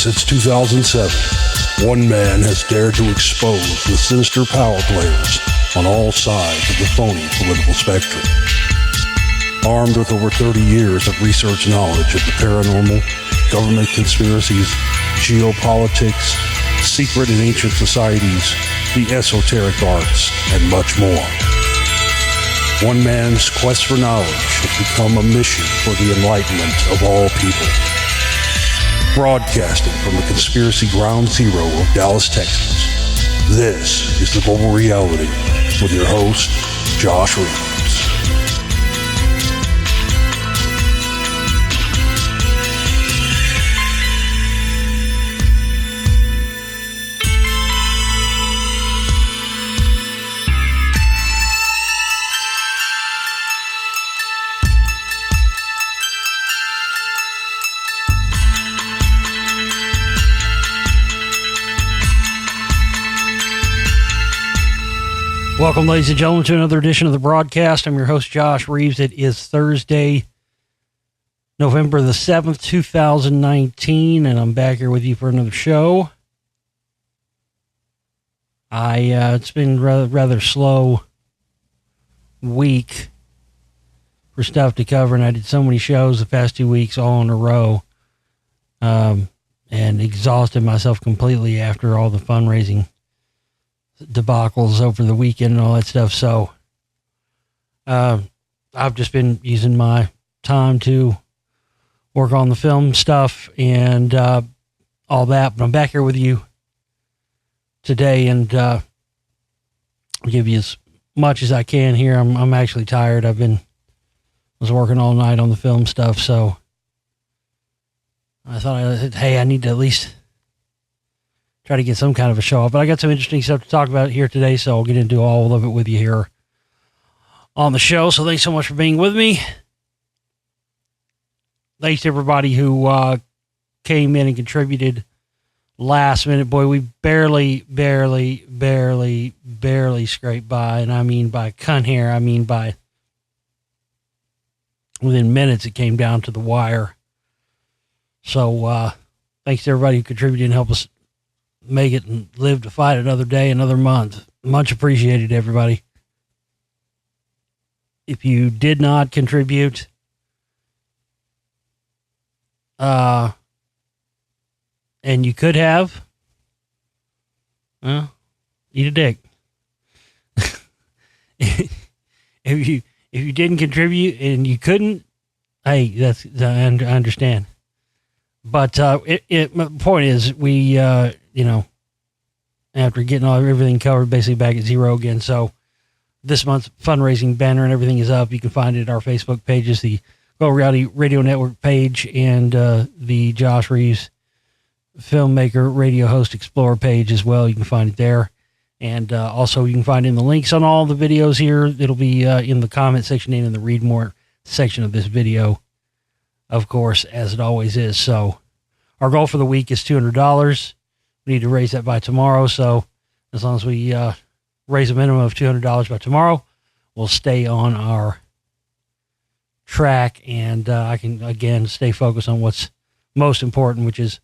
Since 2007, one man has dared to expose the sinister power players on all sides of the phony political spectrum. Armed with over 30 years of research knowledge of the paranormal, government conspiracies, geopolitics, secret and ancient societies, the esoteric arts, and much more. One man's quest for knowledge has become a mission for the enlightenment of all people. Broadcasting from the conspiracy ground zero of Dallas, Texas, this is The Global Reality with your host, Josh Reeves. Welcome, ladies and gentlemen, to another edition of the broadcast. I'm your host, Josh Reeves. It is Thursday, November the 7th, 2019, and I'm back here with you for another show. It's been rather slow week for stuff to cover, and I did so many shows the past 2 weeks all in a row, and exhausted myself completely after all the fundraising debacles over the weekend and all that stuff. So I've just been using my time to work on the film stuff and all that. But I'm back here with you today, and I'll give you as much as I can here. I'm actually tired. I was working all night on the film stuff, so I thought, hey, I need to at least try to get some kind of a show up. But I got some interesting stuff to talk about here today, so I'll get into all of it with you here on the show. So thanks so much for being with me. Thanks to everybody who came in and contributed last minute. Boy, we barely scraped by, and I mean by cunt hair. I mean by within minutes it came down to the wire. So thanks to everybody who contributed and helped us make it and live to fight another day, another month. Much appreciated, everybody. If you did not contribute, and you could have, well, eat a dick. if you didn't contribute and you couldn't, hey, I understand. But my point is, we after getting everything covered, basically back at zero again. So this month's fundraising banner and everything is up. You can find it at our Facebook pages, the Global Reality Radio Network page, and the Josh Reeves Filmmaker Radio Host Explorer page as well. You can find it there. And also you can find in the links on all the videos here. It'll be in the comment section and in the read more section of this video, of course, as it always is. So our goal for the week is $200. We need to raise that by tomorrow. So as long as we raise a minimum of $200 by tomorrow, we'll stay on our track, and I can, again, stay focused on what's most important, which is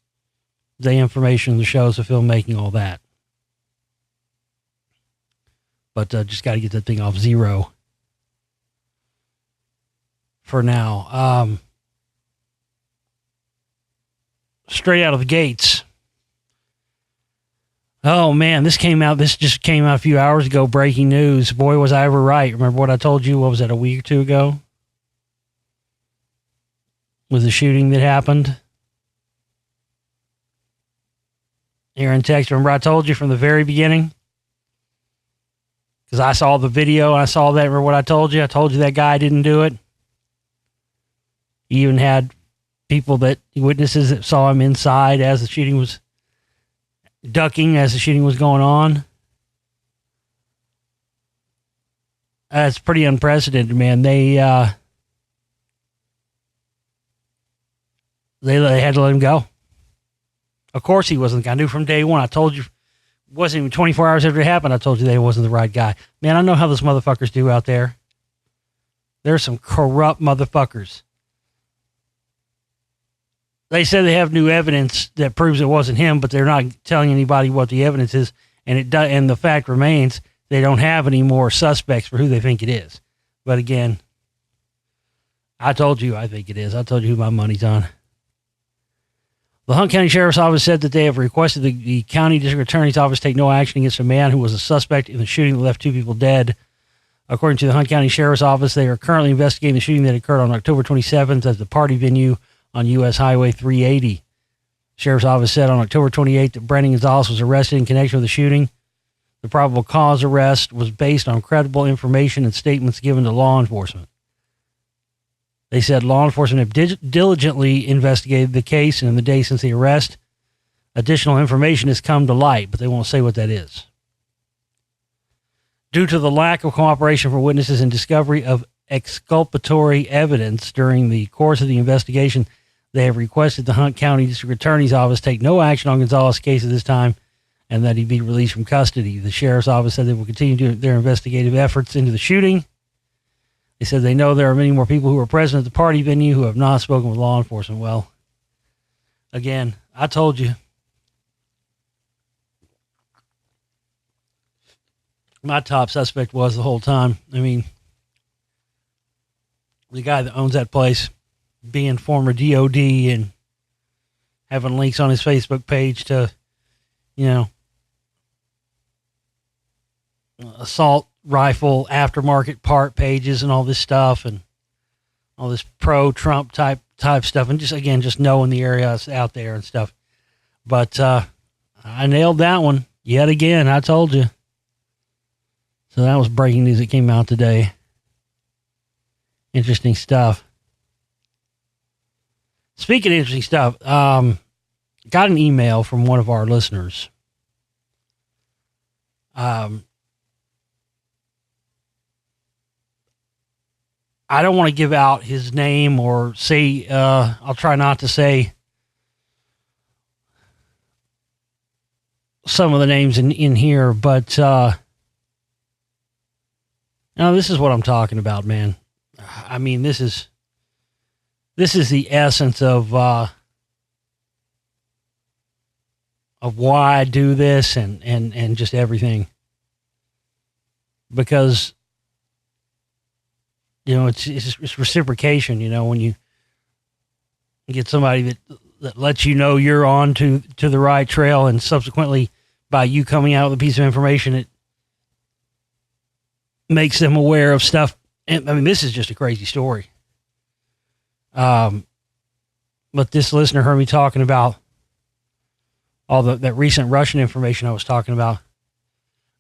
the information, the shows, the filmmaking, all that. But just got to get that thing off zero for now. Straight out of the gates. Oh man, this just came out a few hours ago. Breaking news. Boy, was I ever right. Remember what I told you? What was that, a week or two ago? With the shooting that happened here in Texas. Remember I told you from the very beginning? Because I saw the video and I saw that. Remember what I told you? I told you that guy didn't do it. He even had witnesses that saw him inside as the shooting was ducking, as the shooting was going on. That's pretty unprecedented, man. They had to let him go. Of course he wasn't the guy. I knew from day one. I told you, it wasn't even 24 hours after it happened, I told you that he wasn't the right guy. Man, I know how those motherfuckers do out there. There's some corrupt motherfuckers. they said they have new evidence that proves it wasn't him, but they're not telling anybody what the evidence is. And the fact remains they don't have any more suspects for who they think it is. But again, I told you I think it is. I told you who my money's on. The Hunt County Sheriff's Office said that they have requested the County District Attorney's Office take no action against a man who was a suspect in the shooting that left 2 people dead. According to the Hunt County Sheriff's Office, they are currently investigating the shooting that occurred on October 27th at the party venue on U.S. Highway 380. Sheriff's Office said on October 28th that Brandon Gonzalez was arrested in connection with the shooting. The probable cause arrest was based on credible information and statements given to law enforcement. They said law enforcement have diligently investigated the case, and in the days since the arrest, additional information has come to light, but they won't say what that is. Due to the lack of cooperation from witnesses and discovery of exculpatory evidence during the course of the investigation, they have requested the Hunt County District Attorney's Office take no action on Gonzalez's case at this time and that he be released from custody. The Sheriff's Office said they will continue their investigative efforts into the shooting. They said they know there are many more people who were present at the party venue who have not spoken with law enforcement. Well, again, I told you. My top suspect was the whole time. I mean, the guy that owns that place, being former DOD and having links on his Facebook page to, assault rifle aftermarket part pages and all this stuff and all this pro-Trump type stuff. And just knowing the area out there and stuff. But I nailed that one yet again. I told you. So that was breaking news that came out today. Interesting stuff. Speaking of interesting stuff, got an email from one of our listeners. I don't want to give out his name or say, I'll try not to say some of the names in here, but this is what I'm talking about, man. I mean, this is the essence of why I do this and just everything. Because it's reciprocation, when you get somebody that lets you know you're on to the right trail, and subsequently by you coming out with a piece of information, it makes them aware of stuff. And I mean, this is just a crazy story. But this listener heard me talking about all that recent Russian information I was talking about,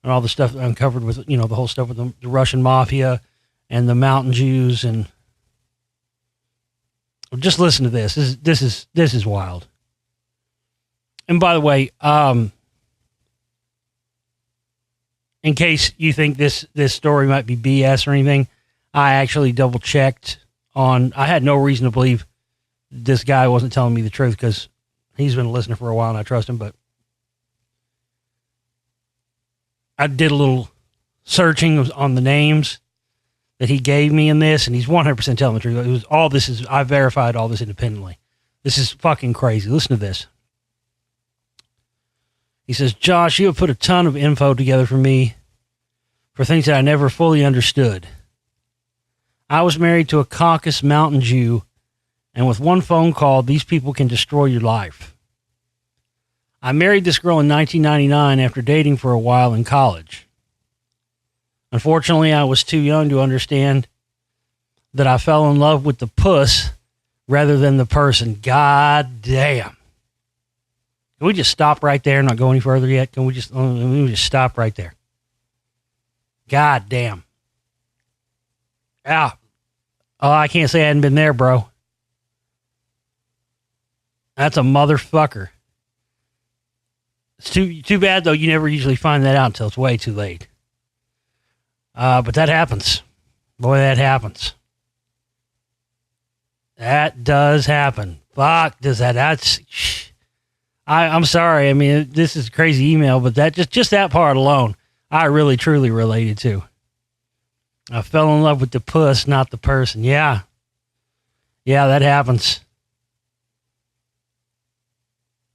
and all the stuff that I uncovered with, the whole stuff with the Russian Mafia and the Mountain Jews, and just listen to this. This is wild. And by the way, in case you think this story might be BS or anything, I actually double checked I had no reason to believe this guy wasn't telling me the truth, because he's been a listener for a while and I trust him, but I did a little searching on the names that he gave me in this, and he's 100% telling the truth. I verified all this independently. This is fucking crazy. Listen to this. He says, Josh, you have put a ton of info together for me for things that I never fully understood. I was married to a Caucasus Mountain Jew, and with one phone call, these people can destroy your life. I married this girl in 1999 after dating for a while in college. Unfortunately, I was too young to understand that I fell in love with the puss rather than the person. God damn. Can we just stop right there and not go any further yet? Can we just stop right there? God damn. Ah. Oh, I can't say I hadn't been there, bro. That's a motherfucker. It's too bad, though. You never usually find that out until it's way too late. But that happens. Boy, that happens. That does happen. Fuck, does that? I'm sorry. I mean, this is a crazy email, but that just that part alone, I really, truly related to. I fell in love with the puss, not the person. Yeah. Yeah, that happens.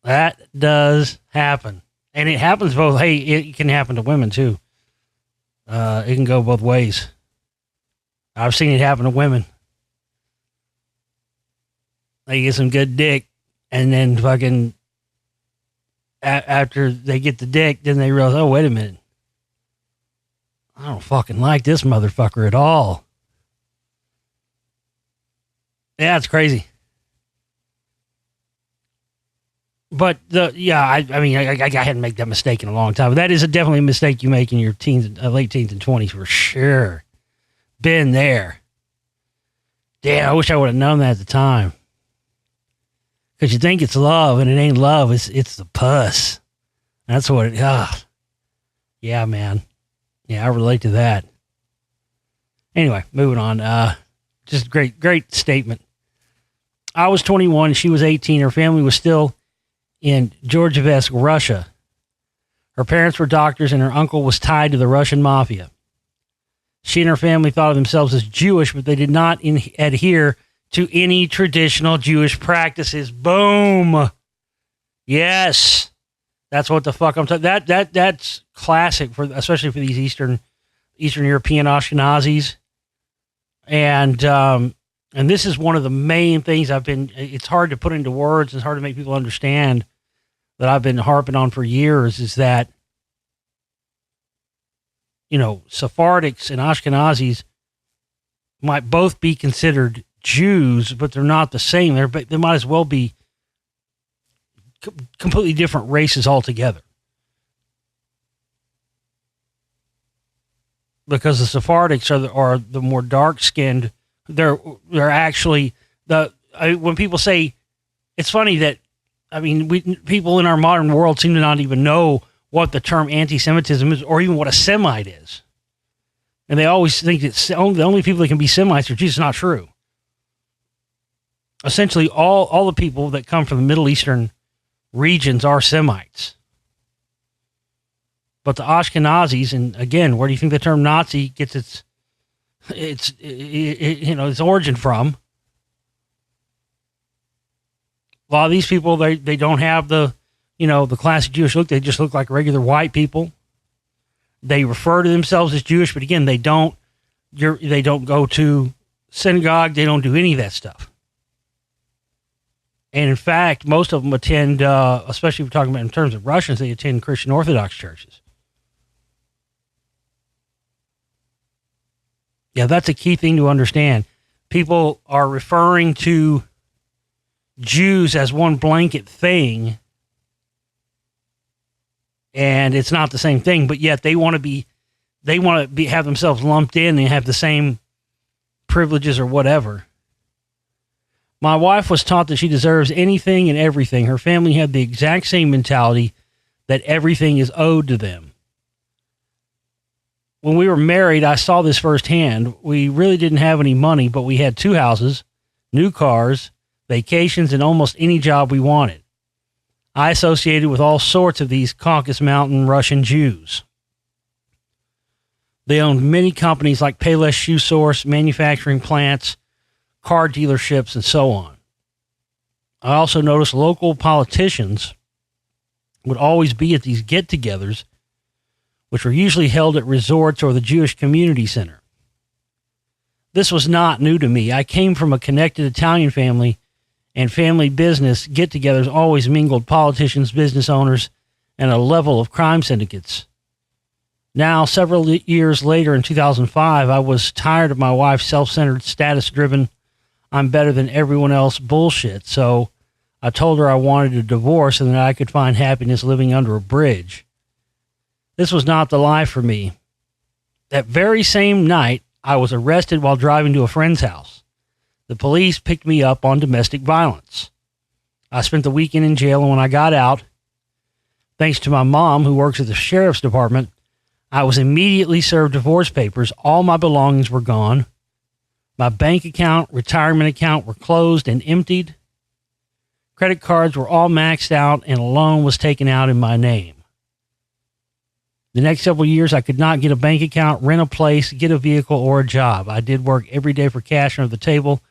That does happen. And it happens both. Hey, it can happen to women too. It can go both ways. I've seen it happen to women. They get some good dick, and then fucking after they get the dick, then they realize, oh, wait a minute. I don't fucking like this motherfucker at all. Yeah, it's crazy. But I hadn't made that mistake in a long time. But that is definitely a mistake you make in your teens, late teens and 20s for sure. Been there. Damn, I wish I would have known that at the time. Because you think it's love, and it ain't love. It's the puss. That's what it. Yeah, man. Yeah, I relate to that. Anyway, moving on. Just great statement. I was 21. She was 18. Her family was still in Georgievsk, Russia. Her parents were doctors, and her uncle was tied to the Russian Mafia. She and her family thought of themselves as Jewish, but they did not adhere to any traditional Jewish practices. Boom. Yes. That's what the fuck I'm talking. That's classic especially for these Eastern European Ashkenazis. And this is one of the main things it's hard to put into words. It's hard to make people understand that I've been harping on for years is that, Sephardics and Ashkenazis might both be considered Jews, but they're not the same. They might as well be completely different races altogether. Because the Sephardics are the more dark-skinned. They're actually when people say, it's funny that, people in our modern world seem to not even know what the term anti-Semitism is, or even what a Semite is. And they always think that the only people that can be Semites are Jews. It's not true. Essentially, all the people that come from the Middle Eastern regions are Semites. But the Ashkenazis, and again, where do you think the term Nazi gets its origin from? A lot of these people, they don't have the classic Jewish look. They just look like regular white people. They refer to themselves as Jewish, but again, they don't go to synagogue. They don't do any of that stuff. And in fact, most of them attend, especially if we're talking about in terms of Russians, they attend Christian Orthodox churches. Yeah, that's a key thing to understand. People are referring to Jews as one blanket thing, and it's not the same thing, but yet they want to have themselves lumped in and have the same privileges or whatever. My wife was taught that she deserves anything and everything. Her family had the exact same mentality that everything is owed to them. When we were married, I saw this firsthand. We really didn't have any money, but we had 2 houses, new cars, vacations, and almost any job we wanted. I associated with all sorts of these Caucasus Mountain Russian Jews. They owned many companies like Payless Shoe Source, manufacturing plants, car dealerships, and so on. I also noticed local politicians would always be at these get-togethers, which were usually held at resorts or the Jewish Community Center. This was not new to me. I came from a connected Italian family, and family business get-togethers always mingled politicians, business owners, and a level of crime syndicates. Now, several years later in 2005, I was tired of my wife's self-centered, status-driven, I'm better than everyone else bullshit, so I told her I wanted a divorce and that I could find happiness living under a bridge. This was not the life for me. That very same night, I was arrested while driving to a friend's house. The police picked me up on domestic violence. I spent the weekend in jail, and when I got out, thanks to my mom, who works at the sheriff's department, I was immediately served divorce papers. All my belongings were gone. My bank account, retirement account were closed and emptied. Credit cards were all maxed out, and a loan was taken out in my name. The next several years, I could not get a bank account, rent a place, get a vehicle, or a job. I did work every day for cash under the table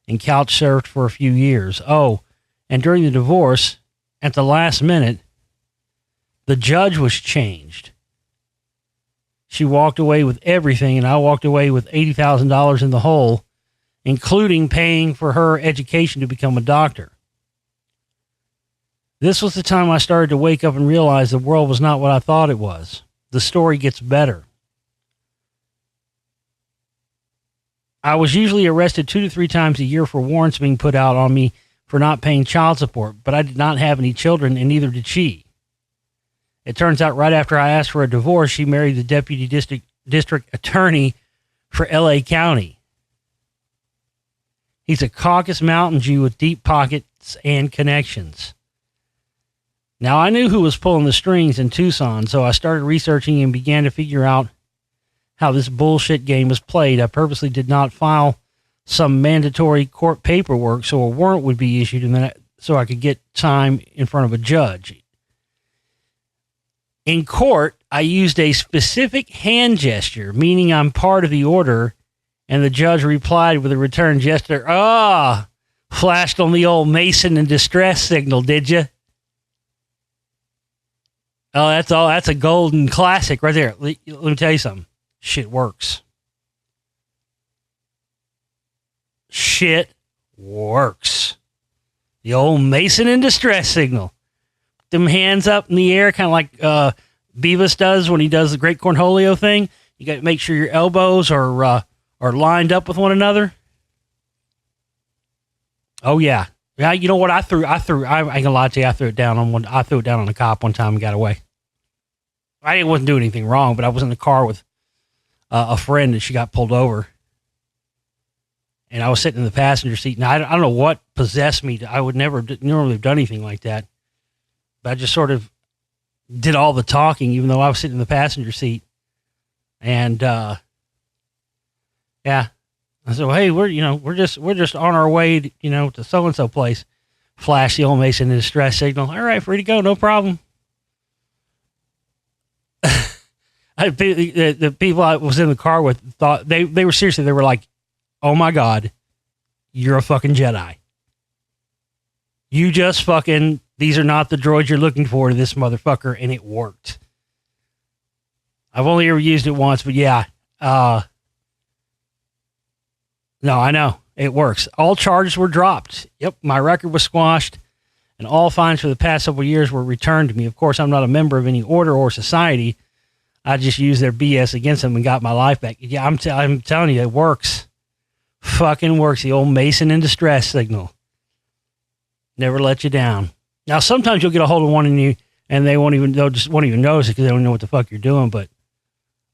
and couch surfed for a few years. Oh, and during the divorce, at the last minute, the judge was changed. She walked away with everything, and I walked away with $80,000 in the hole, including paying for her education to become a doctor. This was the time I started to wake up and realize the world was not what I thought it was. The story gets better. I was usually arrested 2 to 3 times a year for warrants being put out on me for not paying child support, but I did not have any children, and neither did she. It turns out right after I asked for a divorce, she married the deputy district attorney for L.A. County. He's a Caucasus Mountain Jew with deep pockets and connections. Now, I knew who was pulling the strings in Tucson, so I started researching and began to figure out how this bullshit game was played. I purposely did not file some mandatory court paperwork so a warrant would be issued and then so I could get time in front of a judge. In court, I used a specific hand gesture, meaning I'm part of the order, and the judge replied with a return gesture. Flashed on the old Mason in distress signal, did you? Oh, that's all. That's a golden classic right there. Let me tell you something. Shit works. Shit works. The old Mason in distress signal. Them hands up in the air, kind of like Beavis does when he does the Great Cornholio thing. You got to make sure your elbows are lined up with one another. Oh yeah, yeah. You know what? I ain't gonna lie to you. I threw it down on a cop one time and got away. I wasn't doing anything wrong, but I was in the car with a friend and she got pulled over. And I was sitting in the passenger seat, and I don't know what possessed me. I would never normally have done anything like that. But I just sort of did all the talking, even though I was sitting in the passenger seat. And, yeah. I said, well, hey, we're just on our way to so-and-so place. Flash the old Mason in distress signal. All right, free to go. No problem. The people I was in the car with thought they were seriously, they were like, oh my God, you're a fucking Jedi. You just fucking, these are not the droids you're looking for to this motherfucker, and it worked. I've only ever used it once, but yeah. No, I know. It works. All charges were dropped. Yep, my record was squashed, and all fines for the past several years were returned to me. Of course, I'm not a member of any order or society. I just used their BS against them and got my life back. Yeah, I'm telling you, it works. Fucking works. The old Mason in distress signal. Never let you down. Now, sometimes you'll get a hold of one in you, and they'll won't even notice it because they don't know what the fuck you're doing. But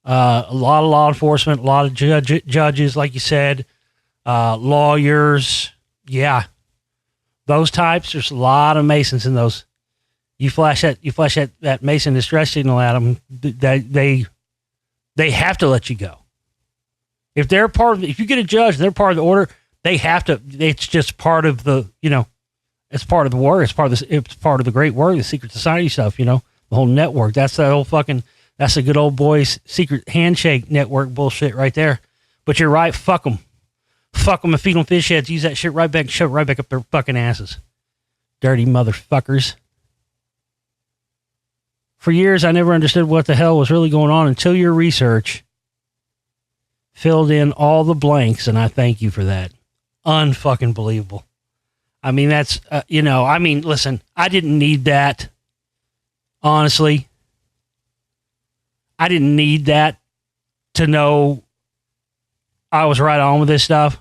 a lot of law enforcement, a lot of judges, like you said, lawyers, yeah, those types. There's a lot of Masons in those. You flash that Mason distress signal at them, they have to let you go. If they're if you get a judge, they're part of the order. They have to. It's just part of the, it's part of the work. It's part of the great work, the secret society stuff. The whole network. That's that's a good old boys secret handshake network bullshit right there. But you're right. Fuck them and feed them fish heads. Use that shit right back, shove it right back up their fucking asses. Dirty motherfuckers. For years, I never understood what the hell was really going on until your research filled in all the blanks, and I thank you for that. Unfucking believable. I mean, that's, listen, I didn't need that. Honestly. I didn't need that to know I was right on with this stuff.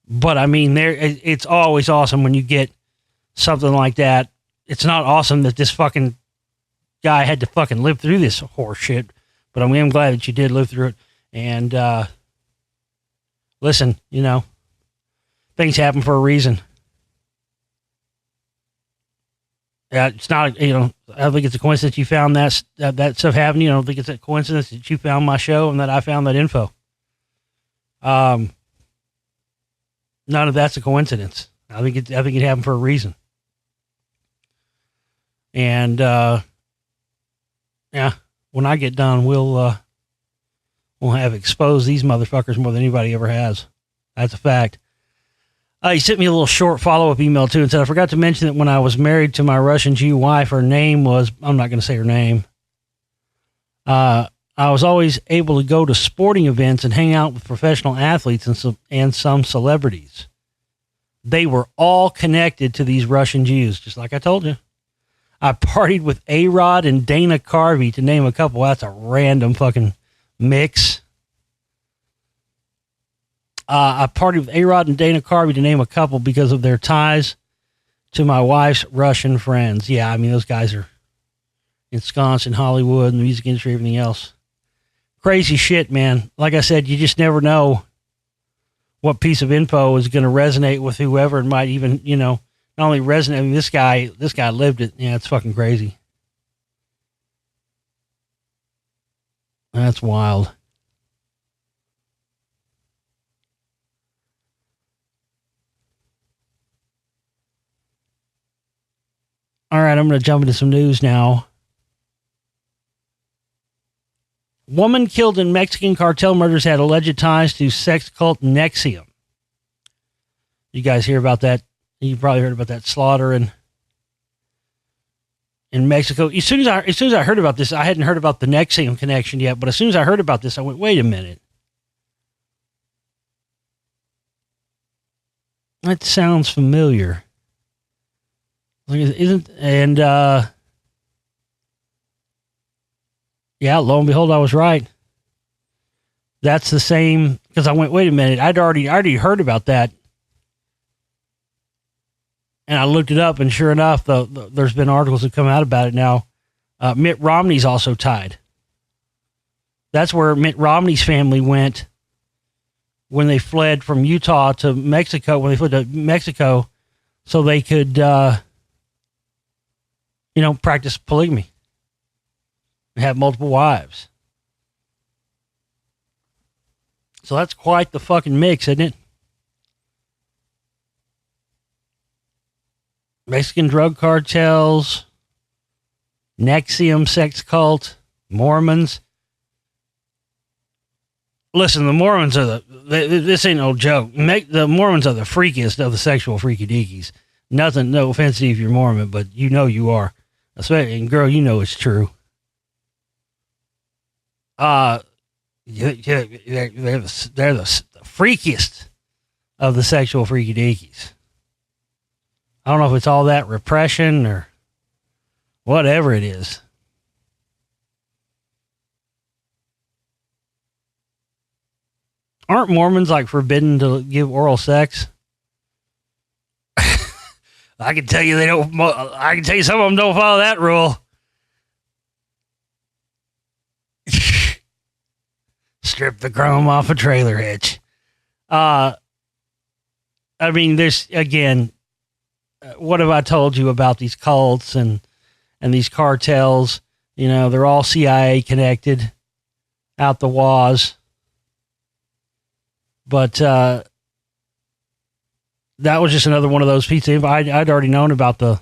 But, I mean, it's always awesome when you get something like that. It's not awesome that this fucking guy had to fucking live through this horse shit. But I'm glad that you did live through it. And, listen, things happen for a reason. Yeah, it's not, I don't think it's a coincidence you found that stuff happening. I don't think it's a coincidence that you found my show and that I found that info. None of that's a coincidence. I think it happened for a reason. And, yeah. When I get done, we'll have exposed these motherfuckers more than anybody ever has. That's a fact. He sent me a little short follow-up email, too, and said, I forgot to mention that when I was married to my Russian Jew wife, her name was, I'm not going to say her name. I was always able to go to sporting events and hang out with professional athletes and some celebrities. They were all connected to these Russian Jews, just like I told you. I partied with A-Rod and Dana Carvey, to name a couple. That's a random fucking mix. I partied with A-Rod and Dana Carvey, to name a couple, because of their ties to my wife's Russian friends. Yeah, I mean, those guys are ensconced in Hollywood and the music industry, everything else. Crazy shit, man. Like I said, you just never know what piece of info is going to resonate with whoever, and might even, not only resonate. I mean, this guy lived it. Yeah, it's fucking crazy. That's wild. All right, I'm going to jump into some news now. Woman killed in Mexican cartel murders had alleged ties to sex cult NXIVM. You guys hear about that? You probably heard about that slaughter in Mexico. As soon as I heard about this, I hadn't heard about the NXIVM connection yet, but as soon as I heard about this, I went, wait a minute. That sounds familiar. Isn't, and yeah, lo and behold, I was right. That's the same, because I went, wait a minute, I'd already heard about that. And I looked it up, and sure enough, there's been articles that come out about it now. Mitt Romney's also tied. That's where Mitt Romney's family went when they fled from Utah to Mexico, when they fled to Mexico, so they could, practice polygamy and have multiple wives. So that's quite the fucking mix, isn't it? Mexican drug cartels, NXIVM sex cult, Mormons. Listen, the Mormons are this ain't no joke. The Mormons are the freakiest of the sexual freaky deakies. Nothing, no offense to you if you're Mormon, but you know you are. Especially, and girl, you know it's true. They're the freakiest of the sexual freaky deakies. I don't know if it's all that repression or whatever it is. Aren't Mormons like forbidden to give oral sex? I can tell you they don't. I can tell you some of them don't follow that rule. Strip the chrome off a trailer hitch. I mean, there's again. What have I told you about these cults and these cartels? They're all CIA connected out the waz. But that was just another one of those pieces. I'd already known about the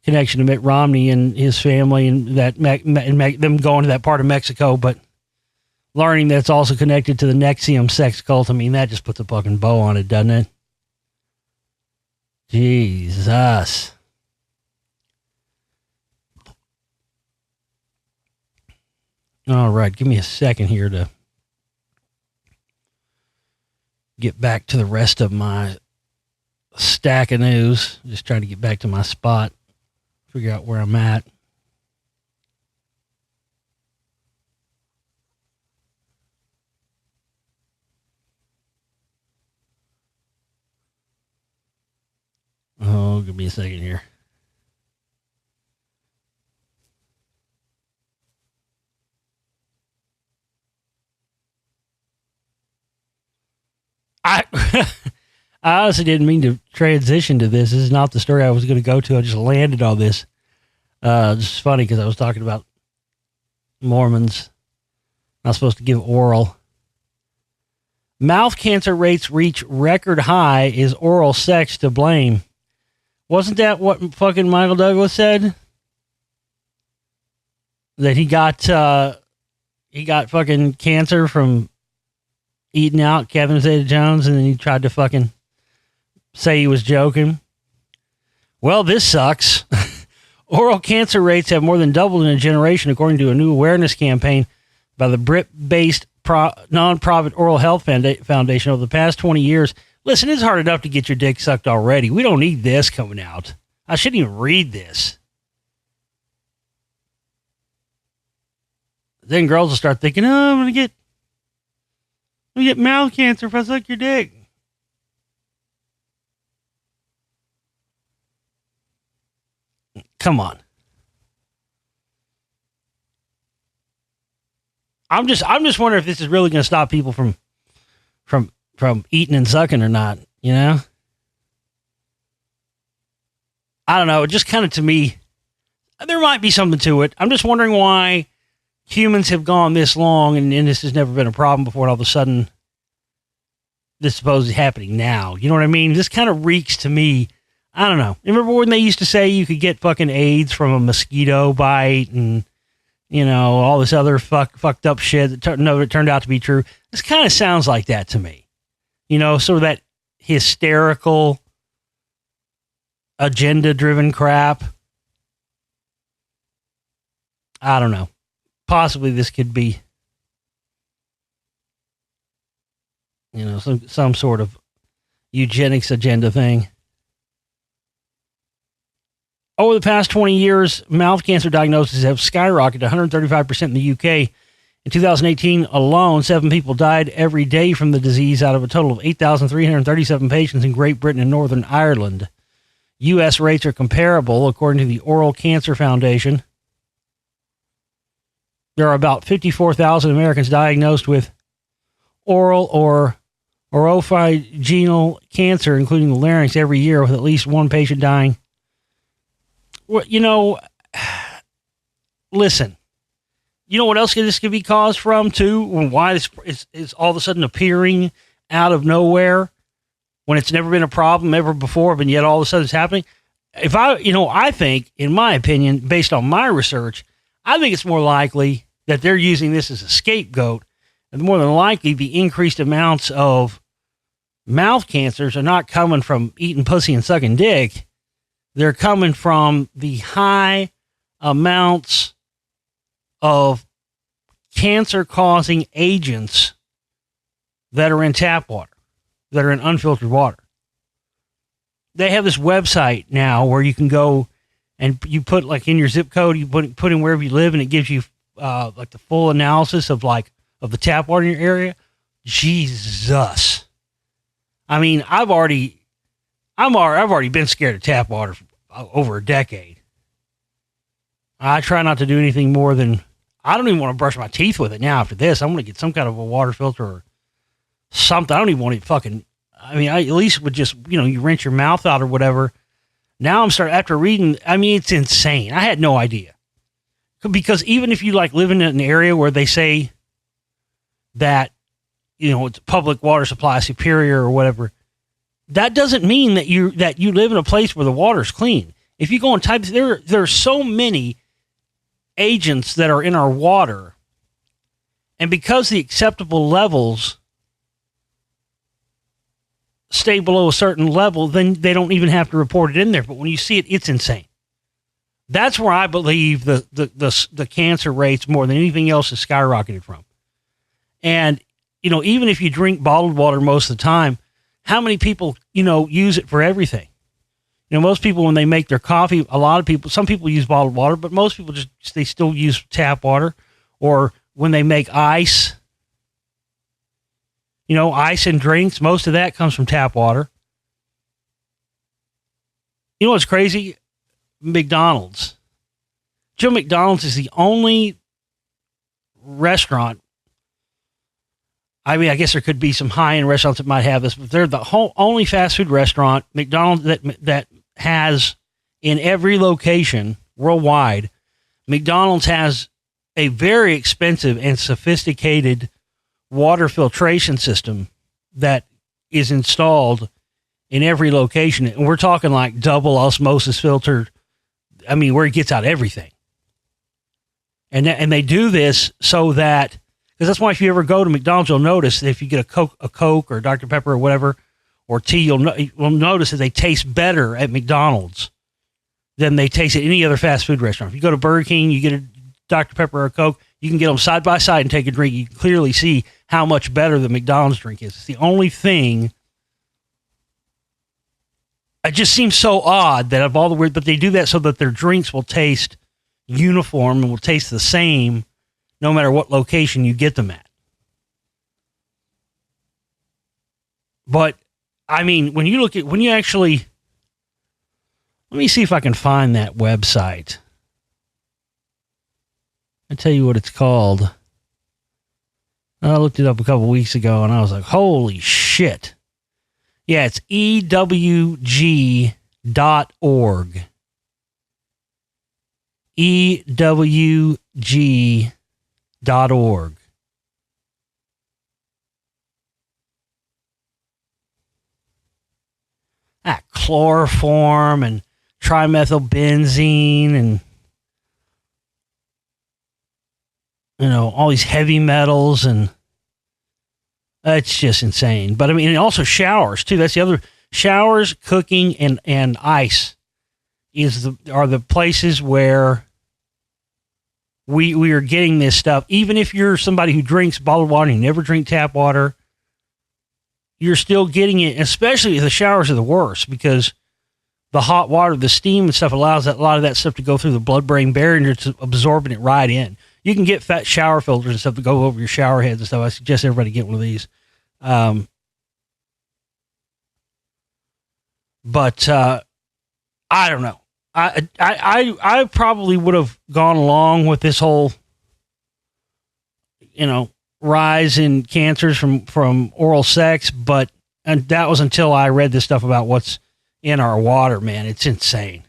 connection to Mitt Romney and his family, and that them going to that part of Mexico, but learning that it's also connected to the NXIVM sex cult. I mean, that just puts a fucking bow on it, doesn't it? Jesus. All right, give me a second here to get back to the rest of my stack of news. Just trying to get back to my spot, figure out where I'm at. Oh, give me a second here. I honestly didn't mean to transition to this. This is not the story I was going to go to. I just landed on this. It's funny because I was talking about Mormons not supposed to give oral. Mouth cancer rates reach record high. Is oral sex to blame? Wasn't that what fucking Michael Douglas said? That he got fucking cancer from eating out Catherine Zeta-Jones, and then he tried to fucking say he was joking. Well, this sucks. Oral cancer rates have more than doubled in a generation, according to a new awareness campaign by the Brit-based non-profit Oral Health Foundation over the past 20 years. Listen, it's hard enough to get your dick sucked already. We don't need this coming out. I shouldn't even read this. Then girls will start thinking, oh, I'm going to get mouth cancer if I suck your dick. Come on. I'm just wondering if this is really going to stop people from eating and sucking or not, you know? I don't know. It just kind of, to me, there might be something to it. I'm just wondering why humans have gone this long and this has never been a problem before, and all of a sudden this is supposedly happening now. You know what I mean? This kind of reeks to me. I don't know. Remember when they used to say you could get fucking AIDS from a mosquito bite and, you know, all this other fucked up shit that turned out to be true? This kind of sounds like that to me. You know, sort of that hysterical, agenda-driven crap. I don't know. Possibly this could be, you know, some sort of eugenics agenda thing. Over the past 20 years, mouth cancer diagnoses have skyrocketed 135% in the UK. In 2018 alone, 7 people died every day from the disease out of a total of 8,337 patients in Great Britain and Northern Ireland. U.S. rates are comparable, according to the Oral Cancer Foundation. There are about 54,000 Americans diagnosed with oral or oropharyngeal cancer, including the larynx, every year, with at least one patient dying. Well, you know, listen, you know what else this could be caused from, too? Why this is all of a sudden appearing out of nowhere when it's never been a problem ever before, but yet all of a sudden it's happening? I think, in my opinion, based on my research, I think it's more likely that they're using this as a scapegoat, and more than likely the increased amounts of mouth cancers are not coming from eating pussy and sucking dick. They're coming from the high amounts of cancer-causing agents that are in tap water, that are in unfiltered water. They have this website now where you can go and you put, like, in your zip code, you put in wherever you live, and it gives you like the full analysis of the tap water in your area. Jesus. I mean, I've already been scared of tap water for over a decade. I try not to do anything more than, I don't even want to brush my teeth with it now after this. I'm going to get some kind of a water filter or something. I don't even want to fucking, I mean, I at least would just, you know, you rinse your mouth out or whatever. Now I'm starting, after reading, I mean, it's insane. I had no idea. Because even if you like live in an area where they say that, you know, it's public water supply superior or whatever, that doesn't mean that you live in a place where the water's clean. If you go and type, there are so many agents that are in our water, and because the acceptable levels stay below a certain level, then they don't even have to report it in there. But when you see it, it's insane. That's where I believe the cancer rates more than anything else is skyrocketed from. And, you know, even if you drink bottled water most of the time, how many people, you know, use it for everything? You know, most people, when they make their coffee, some people use bottled water, but most people they still use tap water. Or when they make ice, you know, ice and drinks, most of that comes from tap water. You know what's crazy? McDonald's. Joe McDonald's is the only restaurant. I mean, I guess there could be some high-end restaurants that might have this, but they're the only fast food restaurant, McDonald's, that has, in every location worldwide, McDonald's has a very expensive and sophisticated water filtration system that is installed in every location. And we're talking like double osmosis filtered. I mean, where it gets out everything. And they do this so that, because that's why if you ever go to McDonald's, you'll notice that if you get a Coke or Dr. Pepper or whatever, or tea, you'll notice that they taste better at McDonald's than they taste at any other fast food restaurant. If you go to Burger King, you get a Dr. Pepper or a Coke, you can get them side by side and take a drink. You can clearly see how much better the McDonald's drink is. It's the only thing. It just seems so odd that of all the weird, but they do that so that their drinks will taste uniform and will taste the same no matter what location you get them at. But I mean, when you actually, let me see if I can find that website. I'll tell you what it's called. I looked it up a couple weeks ago and I was like, holy shit. Yeah, it's ewg.org. ewg.org. Chloroform and trimethylbenzene and, all these heavy metals, and it's just insane. But I mean, and also showers too. That's the other. Showers, cooking, and ice are the places where we are getting this stuff. Even if you're somebody who drinks bottled water and you never drink tap water, you're still getting it, especially the showers are the worst because the hot water, the steam and stuff allows a lot of that stuff to go through the blood-brain barrier and it's absorbing it right in. You can get fat shower filters and stuff to go over your shower heads and stuff. I suggest everybody get one of these. But I don't know. I probably would have gone along with this whole, rise in cancers from oral sex, and that was until I read this stuff about what's in our water, man. It's insane.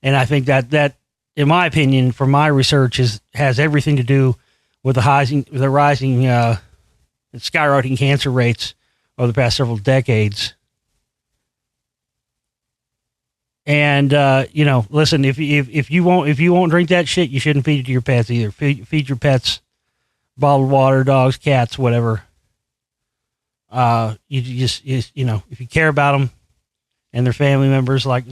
And I think that in my opinion, from my research, has everything to do with the rising and skyrocketing cancer rates over the past several decades. And listen, if you won't drink that shit, you shouldn't feed it to your pets either. Feed your pets bottled water, dogs, cats, whatever. If you care about them and their family members, like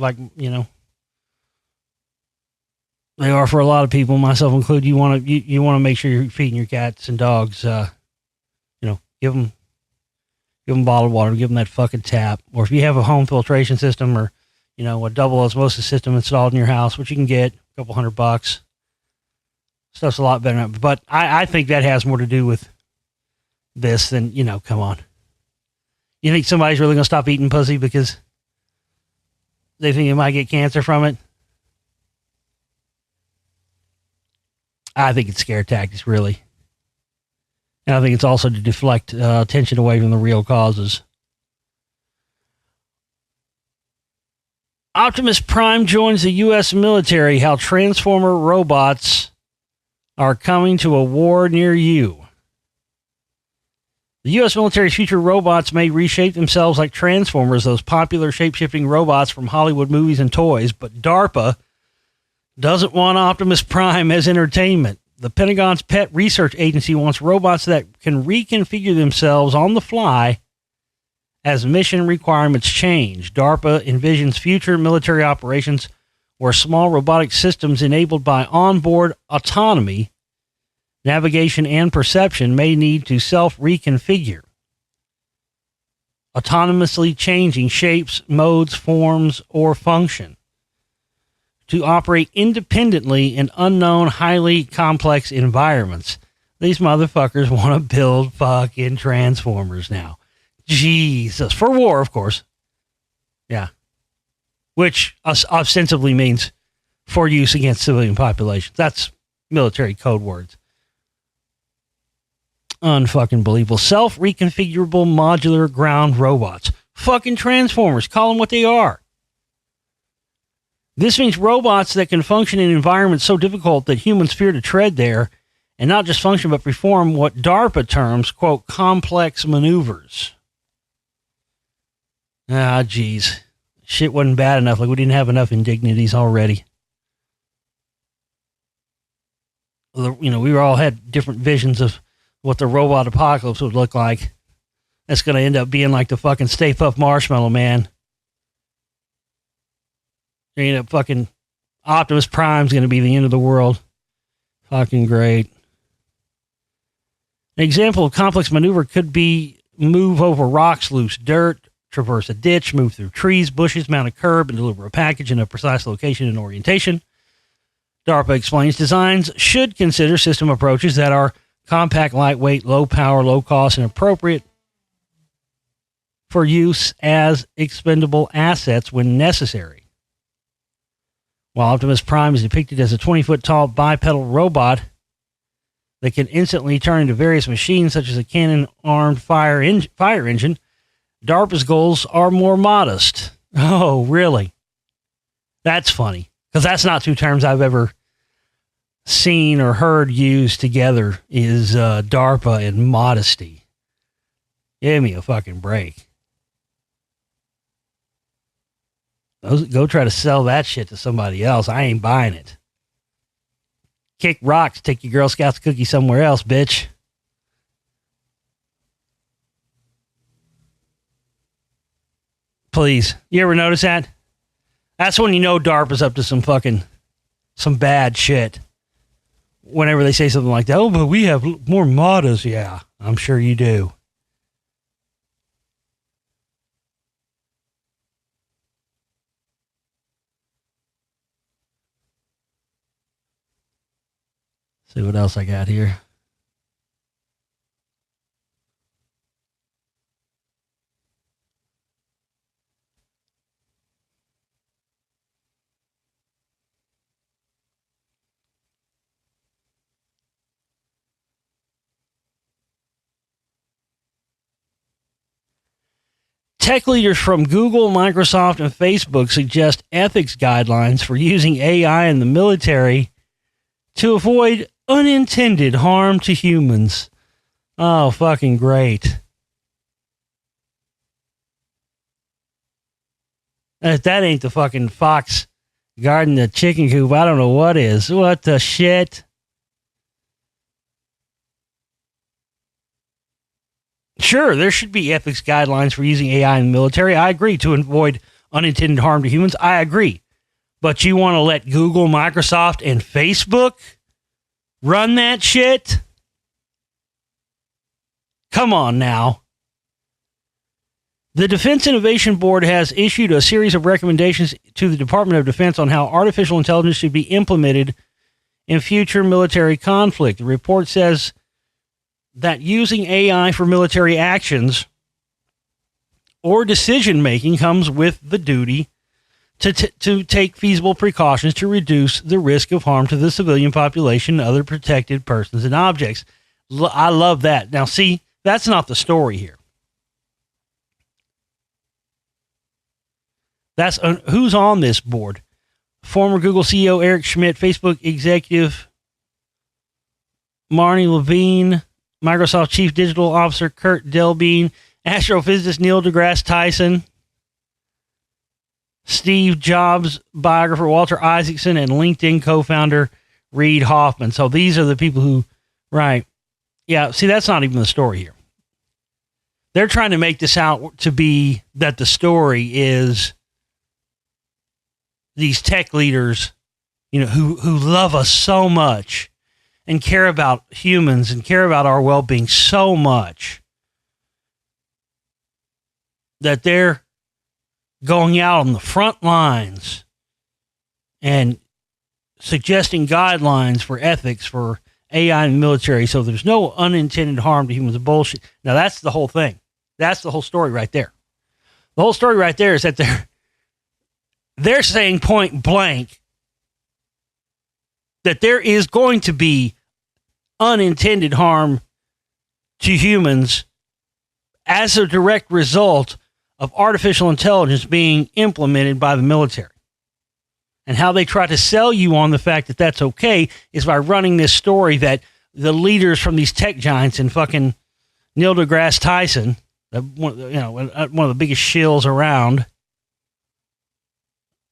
they are for a lot of people, myself included, you want to make sure you're feeding your cats and dogs. Give them bottled water, give them that fucking tap, or if you have a home filtration system or a double osmosis system installed in your house, which you can get a couple $100. Stuff's a lot better. But I think that has more to do with this than, come on. You think somebody's really going to stop eating pussy because they think they might get cancer from it? I think it's scare tactics, really. And I think it's also to deflect attention away from the real causes. Optimus Prime joins the U.S. military. How Transformer robots are coming to a war near you. The U.S. military's future robots may reshape themselves like Transformers, those popular shape-shifting robots from Hollywood movies and toys, but DARPA doesn't want Optimus Prime as entertainment. The Pentagon's pet research agency wants robots that can reconfigure themselves on the fly as mission requirements change. DARPA envisions future military operations where small robotic systems enabled by onboard autonomy, navigation, and perception may need to self-reconfigure, autonomously changing shapes, modes, forms, or function to operate independently in unknown, highly complex environments. These motherfuckers want to build fucking Transformers now. Jesus. For war, of course. Yeah. Which ostensibly means for use against civilian populations. That's military code words. Unfucking believable. Self-reconfigurable modular ground robots. Fucking Transformers. Call them what they are. This means robots that can function in environments so difficult that humans fear to tread there, and not just function, but perform what DARPA terms, quote, complex maneuvers. Ah, geez. Shit wasn't bad enough. Like we didn't have enough indignities already. We all had different visions of what the robot apocalypse would look like. That's going to end up being like the fucking Stay Puft Marshmallow Man. They end up fucking Optimus Prime's going to be the end of the world. Fucking great. An example of complex maneuver could be move over rocks, loose dirt, traverse a ditch, move through trees, bushes, mount a curb, and deliver a package in a precise location and orientation. DARPA explains designs should consider system approaches that are compact, lightweight, low power, low cost, and appropriate for use as expendable assets when necessary. While Optimus Prime is depicted as a 20-foot tall bipedal robot that can instantly turn into various machines such as a cannon-armed fire engine, DARPA's goals are more modest. Oh, really? That's funny, because that's not two terms I've ever seen or heard used together, is DARPA and modesty. Give me a fucking break. Go try to sell that shit to somebody else. I ain't buying it. Kick rocks, take your Girl Scouts cookie somewhere else, bitch. Please. You ever notice that? That's when you know DARPA's up to some bad shit. Whenever they say something like that, oh, but we have more mottos. Yeah, I'm sure you do. See what else I got here. Tech leaders from Google, Microsoft, and Facebook suggest ethics guidelines for using AI in the military to avoid unintended harm to humans. Oh, fucking great. If that ain't the fucking fox guarding the chicken coop, I don't know what is. What the shit? Sure, there should be ethics guidelines for using AI in the military. I agree, to avoid unintended harm to humans. I agree. But you want to let Google, Microsoft, and Facebook run that shit? Come on now. The Defense Innovation Board has issued a series of recommendations to the Department of Defense on how artificial intelligence should be implemented in future military conflict. The report says that using AI for military actions or decision-making comes with the duty to take feasible precautions to reduce the risk of harm to the civilian population and other protected persons and objects. I love that. Now, see, that's not the story here. That's who's on this board. Former Google CEO Eric Schmidt, Facebook executive Marnie Levine, Microsoft Chief Digital Officer Kurt Delbein, astrophysicist Neil deGrasse Tyson, Steve Jobs biographer Walter Isaacson, and LinkedIn co-founder Reid Hoffman. So these are the people who, right. Yeah, see, that's not even the story here. They're trying to make this out to be that the story is these tech leaders, who love us so much and care about humans and care about our well-being so much that they're going out on the front lines and suggesting guidelines for ethics for AI in the military so there's no unintended harm to humans. Bullshit. Now, that's the whole thing. That's the whole story right there. The whole story right there is that they're saying point blank that there is going to be unintended harm to humans as a direct result of artificial intelligence being implemented by the military. And how they try to sell you on the fact that that's okay is by running this story that the leaders from these tech giants and fucking Neil deGrasse Tyson, one of the biggest shills around,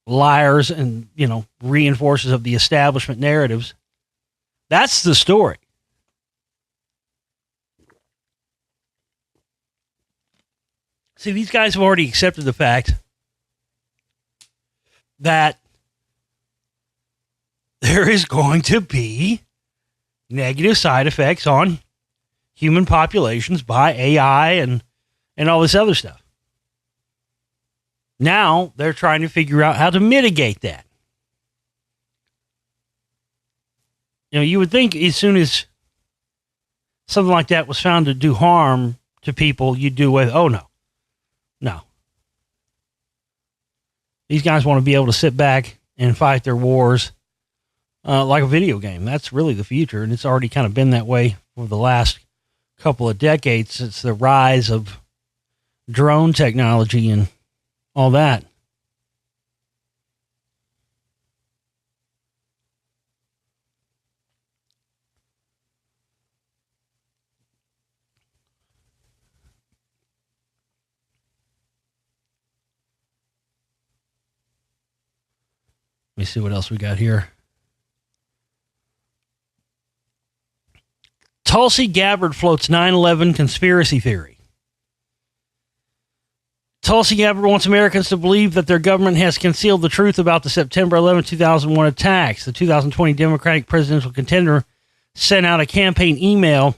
liars and, reinforcers of the establishment narratives. That's the story. See, these guys have already accepted the fact that there is going to be negative side effects on human populations by AI and all this other stuff. Now they're trying to figure out how to mitigate that. You know, you would think as soon as something like that was found to do harm to people, you'd do away with, oh no. No. These guys want to be able to sit back and fight their wars like a video game. That's really the future, and it's already kind of been that way for the last couple of decades since the rise of drone technology and all that. Let me see what else we got here. Tulsi Gabbard floats 9/11 conspiracy theory. Tulsi Gabbard wants Americans to believe that their government has concealed the truth about the September 11, 2001 attacks. The 2020 Democratic presidential contender sent out a campaign email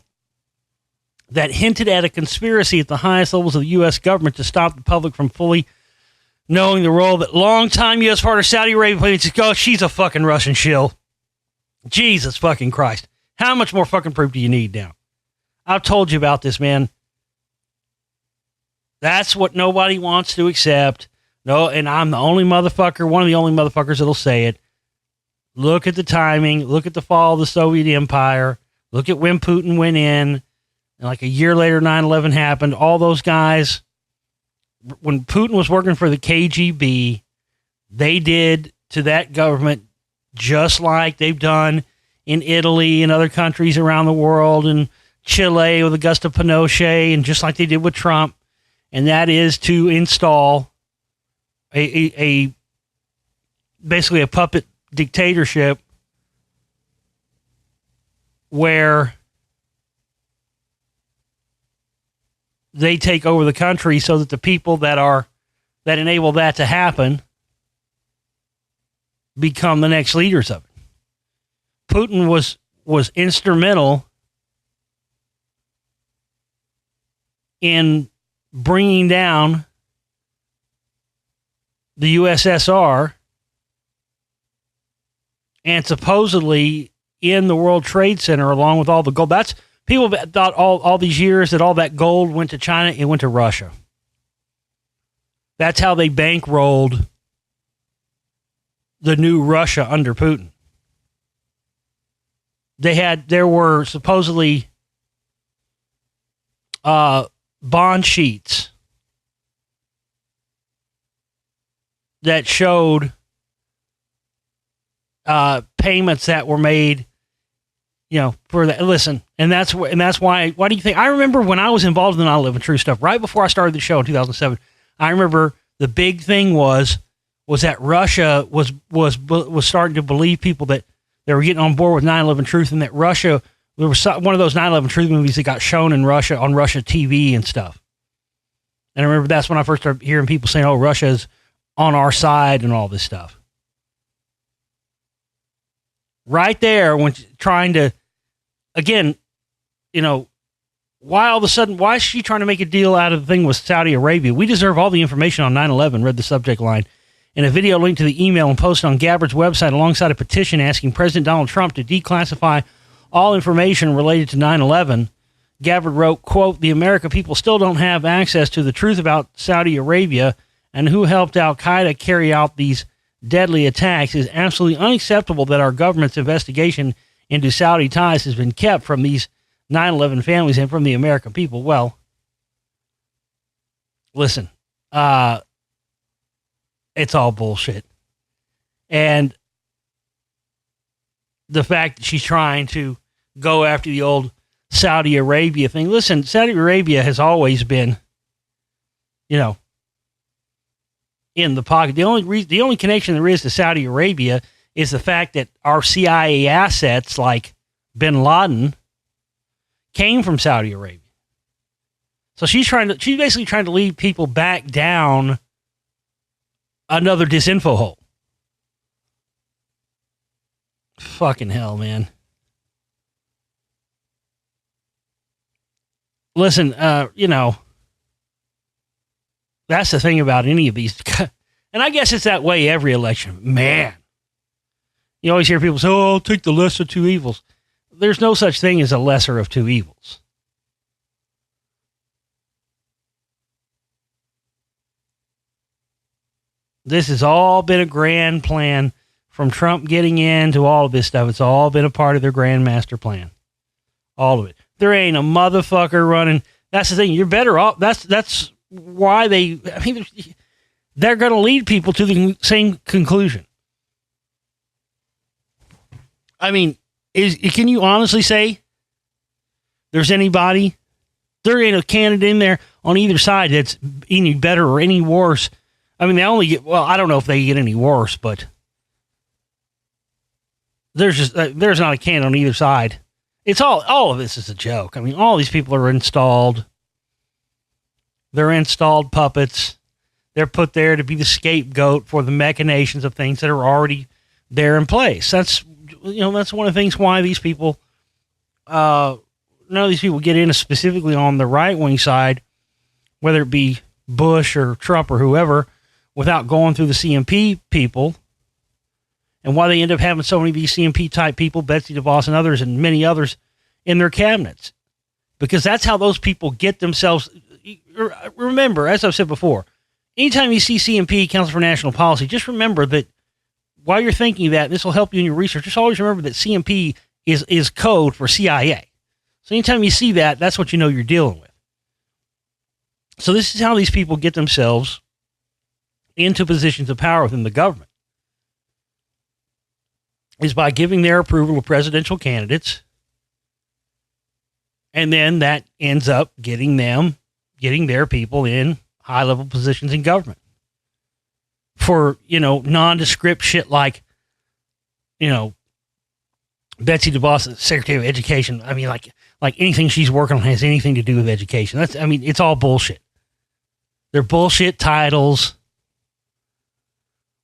that hinted at a conspiracy at the highest levels of the U.S. government to stop the public from fully knowing the role that longtime U.S. partner Saudi Arabia plays. Oh, she's a fucking Russian shill. Jesus fucking Christ. How much more fucking proof do you need now? I've told you about this, man. That's what nobody wants to accept. No, and I'm the only motherfucker, one of the only motherfuckers that'll say it. Look at the timing. Look at the fall of the Soviet Empire. Look at when Putin went in. And like a year later, 9/11 happened. All those guys, when Putin was working for the KGB, they did to that government just like they've done in Italy and other countries around the world, and Chile with Augusto Pinochet, and just like they did with Trump. And that is to install a basically a puppet dictatorship where they take over the country so that the people that enable that to happen become the next leaders of it. Putin was instrumental in bringing down the USSR, and supposedly in the World Trade Center, along with all the gold. That's people thought all these years that all that gold went to China. It went to Russia. That's how they bankrolled the new Russia under Putin. There were supposedly bond sheets that showed payments that were made, for that. Listen, and that's why. Why do you think? I remember when I was involved in the 9/11 True Stuff right before I started the show in 2007. I remember the big thing was that Russia was starting to believe people that they were getting on board with 9/11 Truth, and that Russia, there was one of those 9/11 Truth movies that got shown in Russia on Russia TV and stuff. And I remember that's when I first started hearing people saying, "Oh, Russia's on our side," and all this stuff. Right there, when trying to, again, why all of a sudden, why is she trying to make a deal out of the thing with Saudi Arabia? We deserve all the information on 9/11, read the subject line. In a video linked to the email and posted on Gabbard's website alongside a petition asking President Donald Trump to declassify all information related to 9/11, Gabbard wrote, quote, "The American people still don't have access to the truth about Saudi Arabia and who helped al-Qaeda carry out these deadly attacks. It is absolutely unacceptable that our government's investigation into Saudi ties has been kept from these 9/11 families and from the American people." Well, listen, it's all bullshit. And the fact that she's trying to go after the old Saudi Arabia thing. Listen, Saudi Arabia has always been, in the pocket. The only connection there is to Saudi Arabia is the fact that our CIA assets, like bin Laden, came from Saudi Arabia. So she's basically trying to lead people back down another disinfo hole. Fucking hell, man. Listen, that's the thing about any of these. And I guess it's that way every election. Man. You always hear people say, oh, I'll take the lesser of two evils. There's no such thing as a lesser of two evils. This has all been a grand plan from Trump getting into all of this stuff. It's all been a part of their grand master plan. All of it. There ain't a motherfucker running. That's the thing. You're better off. That's why they're going to lead people to the same conclusion. I mean, can you honestly say there's anybody? There ain't a candidate in there on either side that's any better or any worse. I mean, they only get, well, I don't know if they get any worse, but there's not a candidate on either side. It's all of this is a joke. I mean, all these people are installed. They're installed puppets. They're put there to be the scapegoat for the machinations of things that are already there in place. That's one of the things why these people, none of these people get in specifically on the right-wing side, whether it be Bush or Trump or whoever, without going through the CMP people, and why they end up having so many of these CMP-type people, Betsy DeVos and others, and many others, in their cabinets. Because that's how those people get themselves. Remember, as I've said before, anytime you see CMP, Council for National Policy, just remember that while you're thinking that, this will help you in your research, just always remember that CMP is code for CIA. So anytime you see that, that's what you know you're dealing with. So this is how these people get themselves into positions of power within the government, is by giving their approval to presidential candidates, and then that ends up getting their people in high-level positions in government for, nondescript shit like, Betsy DeVos, Secretary of Education. I mean, like anything she's working on has anything to do with education. It's all bullshit. They're bullshit titles.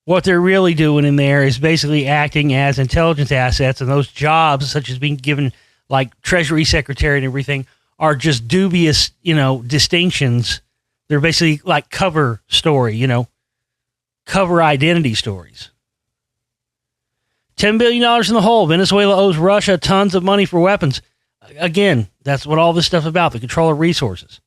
What they're really doing in there is basically acting as intelligence assets, and those jobs, such as being given like Treasury Secretary and everything, are just dubious, distinctions. They're basically like cover story, cover identity stories. $10 billion in the hole. Venezuela owes Russia tons of money for weapons. Again, that's what all this stuff about, the control of resources.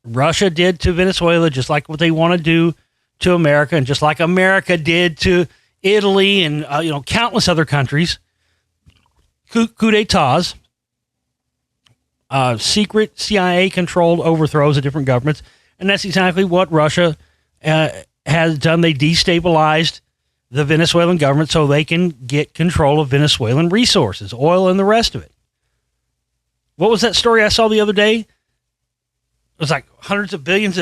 Russia did to Venezuela just like what they want to do to America, and just like America did to Italy and countless other countries. Coup d'etats, secret CIA-controlled overthrows of different governments, and that's exactly what Russia has done. They destabilized the Venezuelan government so they can get control of Venezuelan resources, oil and the rest of it. What was that story I saw the other day? It was like hundreds of billions.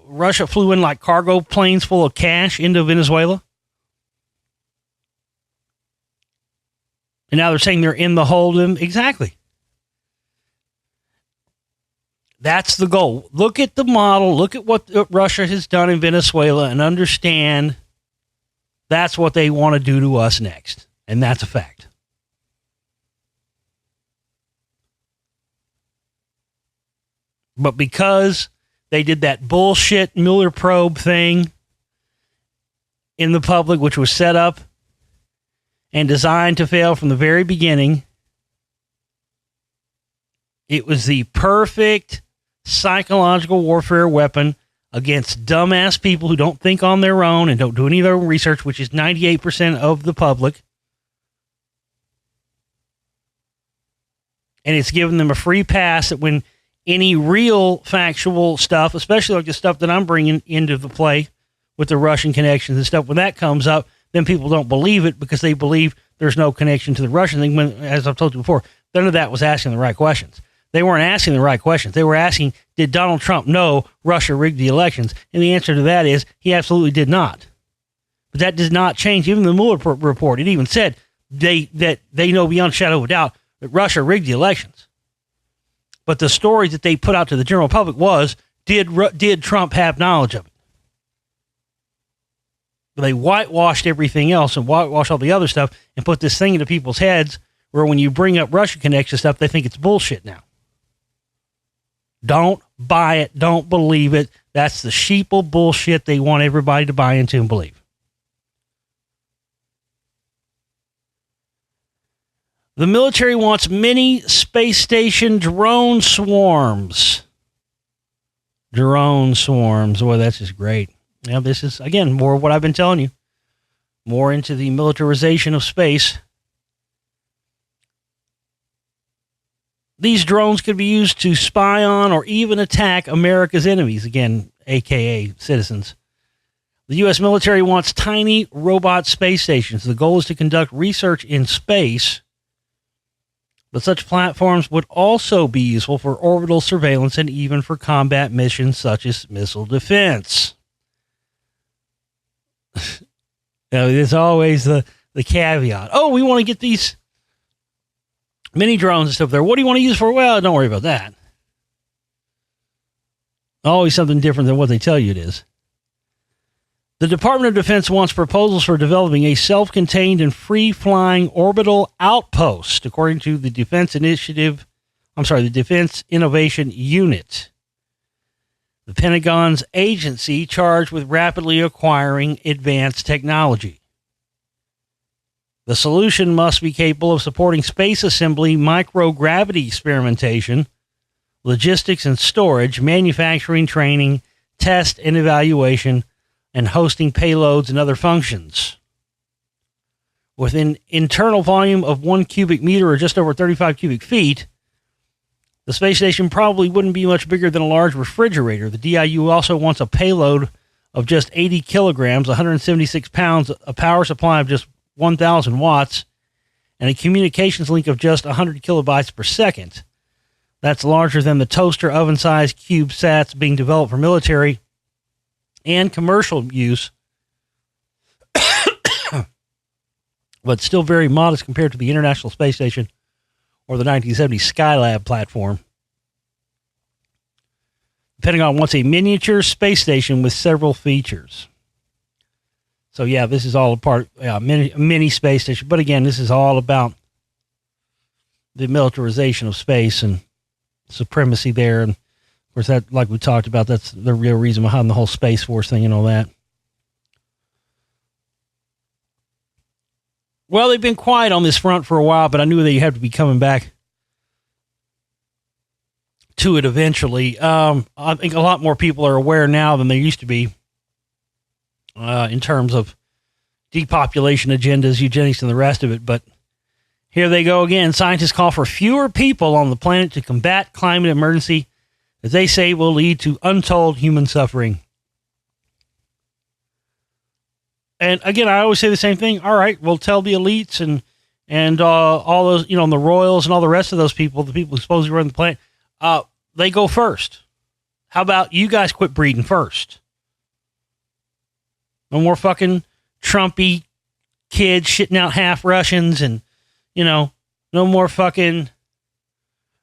Russia flew in like cargo planes full of cash into Venezuela. And now they're saying they're in the hole. Exactly. That's the goal. Look at the model. Look at what Russia has done in Venezuela and understand that's what they want to do to us next. And that's a fact. But because they did that bullshit Mueller probe thing in the public, which was set up and designed to fail from the very beginning, it was the perfect psychological warfare weapon against dumbass people who don't think on their own and don't do any of their own research, which is 98% of the public. And it's given them a free pass that when any real factual stuff, especially like the stuff that I'm bringing into the play with the Russian connections and stuff, when that comes up, then people don't believe it because they believe there's no connection to the Russian thing. When, as I've told you before, none of that was asking the right questions. They weren't asking the right questions. They were asking, did Donald Trump know Russia rigged the elections? And the answer to that is he absolutely did not. But that does not change. Even the Mueller report, it even said that they know beyond a shadow of a doubt that Russia rigged the elections. But the stories that they put out to the general public was, did Trump have knowledge of it? They whitewashed everything else and whitewashed all the other stuff and put this thing into people's heads where when you bring up Russia connection stuff, they think it's bullshit now. Don't buy it. Don't believe it. That's the sheeple bullshit they want everybody to buy into and believe. The military wants mini space station drone swarms. Drone swarms. Boy, that's just great. Now, this is, again, more of what I've been telling you. More into the militarization of space. These drones could be used to spy on or even attack America's enemies, again, a.k.a. citizens. The U.S. military wants tiny robot space stations. The goal is to conduct research in space, but such platforms would also be useful for orbital surveillance and even for combat missions such as missile defense. There's always the caveat. Oh, we want to get these mini drones and stuff there. What do you want to use for? Well, don't worry about that. Always something different than what they tell you it is. The Department of Defense wants proposals for developing a self-contained and free-flying orbital outpost, according to the Defense Innovation Unit, the Pentagon's agency charged with rapidly acquiring advanced technology. The solution must be capable of supporting space assembly, microgravity experimentation, logistics and storage, manufacturing, training, test and evaluation, and hosting payloads and other functions. With an internal volume of 1 cubic meter or just over 35 cubic feet, the space station probably wouldn't be much bigger than a large refrigerator. The DIU also wants a payload of just 80 kilograms, 176 pounds, a power supply of just 1,000 watts, and a communications link of just 100 kilobytes per second. That's larger than the toaster oven-sized CubeSats being developed for military and commercial use, but still very modest compared to the International Space Station or the 1970 Skylab platform. The Pentagon wants a miniature space station with several features. So, yeah, this is all a part, mini space station. But again, this is all about the militarization of space and supremacy there. And, of course, that, like we talked about, that's the real reason behind the whole Space Force thing and all that. Well, they've been quiet on this front for a while, but I knew they'd have to be coming back to it eventually. I think a lot more people are aware now than they used to be in terms of depopulation agendas, eugenics, and the rest of it. But here they go again. Scientists call for fewer people on the planet to combat climate emergency that they say will lead to untold human suffering. And again, I always say the same thing. All right, we'll tell the elites and all those, and the royals and all the rest of those people, the people who supposedly run the planet, they go first. How about you guys quit breeding first? No more fucking Trumpy kids shitting out half Russians and, no more fucking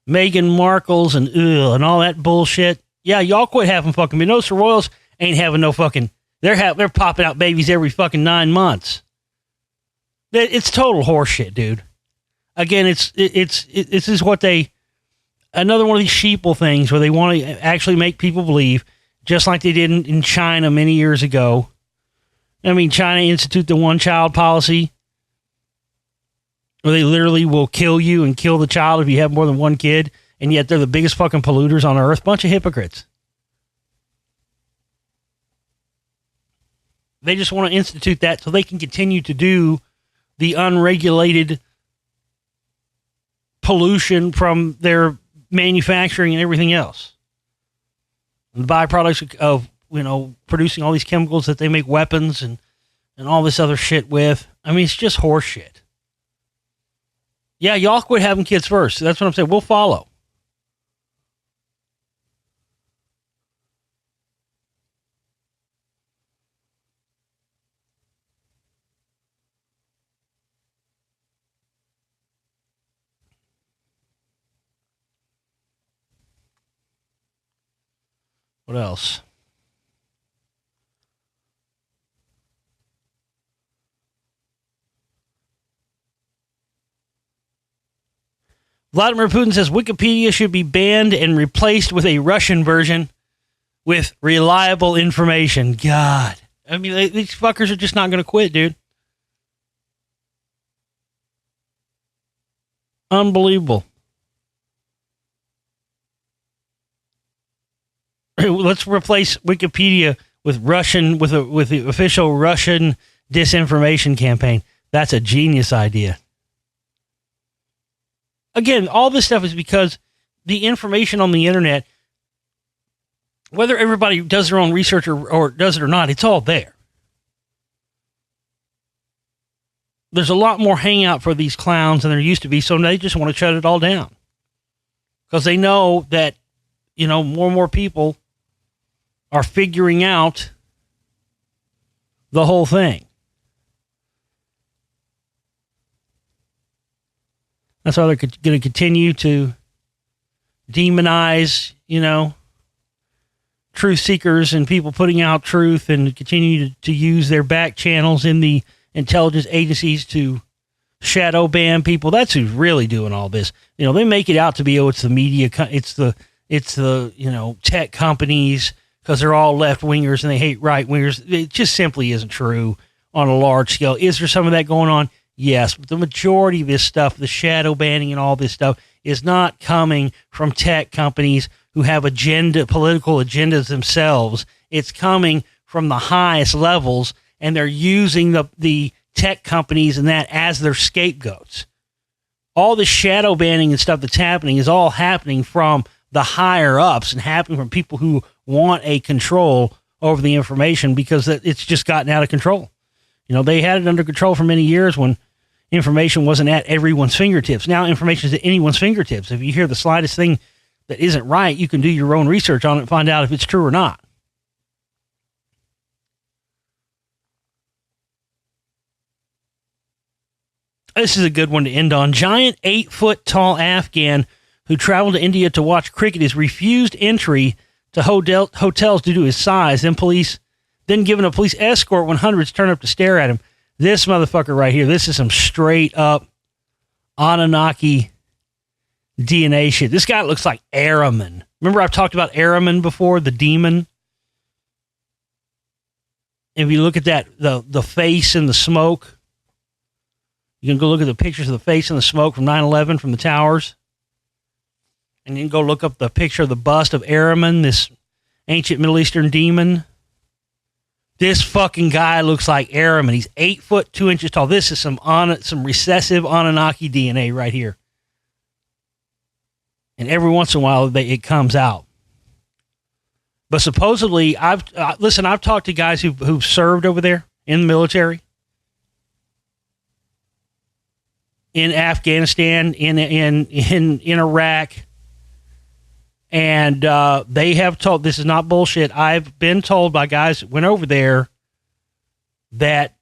Meghan Markles and all that bullshit. Yeah, y'all quit having fucking, notice the royals ain't having no fucking, they're popping out babies every fucking 9 months. It's total horseshit, dude. Again, this is what another one of these sheeple things where they want to actually make people believe, just like they did in China many years ago. I mean, China instituted the one-child policy where they literally will kill you and kill the child if you have more than one kid, and yet they're the biggest fucking polluters on earth. Bunch of hypocrites. They just want to institute that so they can continue to do the unregulated pollution from their manufacturing and everything else. And the byproducts of, producing all these chemicals that they make weapons and all this other shit with. I mean, it's just horse shit. Yeah, y'all quit having kids first. That's what I'm saying. We'll follow. What else? Vladimir Putin says Wikipedia should be banned and replaced with a Russian version with reliable information. God. I mean, these fuckers are just not going to quit, dude. Unbelievable. Let's replace Wikipedia with the official Russian disinformation campaign. That's a genius idea. Again, all this stuff is because the information on the internet, whether everybody does their own research or does it or not, it's all there. There's a lot more hangout for these clowns than there used to be, so they just want to shut it all down. Because they know that, more and more people are figuring out the whole thing. That's why they're going to continue to demonize, truth seekers and people putting out truth, and continue to use their back channels in the intelligence agencies to shadow ban people. That's who's really doing all this. They make it out to be, it's the media, it's the tech companies, because they're all left wingers and they hate right wingers. It just simply isn't true on a large scale. Is there some of that going on? Yes, but the majority of this stuff, the shadow banning and all this stuff, is not coming from tech companies who have political agendas themselves. It's coming from the highest levels, and they're using the tech companies and that as their scapegoats. All the shadow banning and stuff that's happening is all happening from the higher ups and happening from people who want a control over the information, because it's just gotten out of control. They had it under control for many years when information wasn't at everyone's fingertips. Now information is at anyone's fingertips. If you hear the slightest thing that isn't right, you can do your own research on it and find out if it's true or not. This is a good one to end on. Giant 8-foot-tall Afghan who traveled to India to watch cricket is refused entry to hotels due to his size. Then given a police escort when hundreds turn up to stare at him. This motherfucker right here, this is some straight up Anunnaki DNA shit. This guy looks like Ahriman. Remember I've talked about Ahriman before, the demon? If you look at that, the face and the smoke, you can go look at the pictures of the face and the smoke from 9/11 from the towers. And you can go look up the picture of the bust of Ahriman, this ancient Middle Eastern demon. This fucking guy looks like Ahriman. He's 8 foot 2 inches tall. This is some recessive Anunnaki DNA right here. And every once in a while, it comes out. But supposedly, I've talked to guys who've served over there in the military, in Afghanistan, in Iraq, and they have told, this is not bullshit, I've been told by guys that went over there that